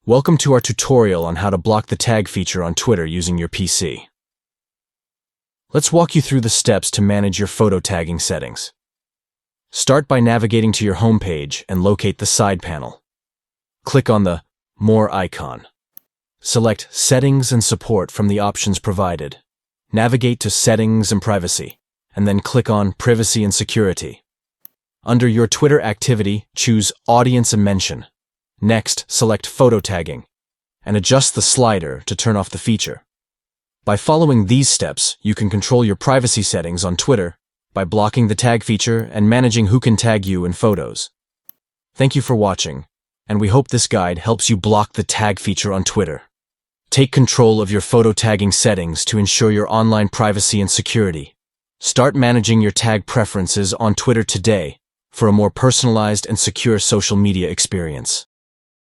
Welcome to our tutorial on how to block the tag feature on Twitter using your PC. Let's walk you through the steps to manage your photo tagging settings. Start by navigating to your home page and locate the side panel. Click on the More icon. Select Settings and Support from the options provided. Navigate to Settings and Privacy, and then click on Privacy and Security. Under your Twitter activity, choose Audience and Mention. Next, select Photo Tagging, and adjust the slider to turn off the feature. By following these steps, you can control your privacy settings on Twitter by blocking the tag feature and managing who can tag you in photos. Thank you for watching, and we hope this guide helps you block the tag feature on Twitter. Take control of your photo tagging settings to ensure your online privacy and security. Start managing your tag preferences on Twitter today for a more personalized and secure social media experience.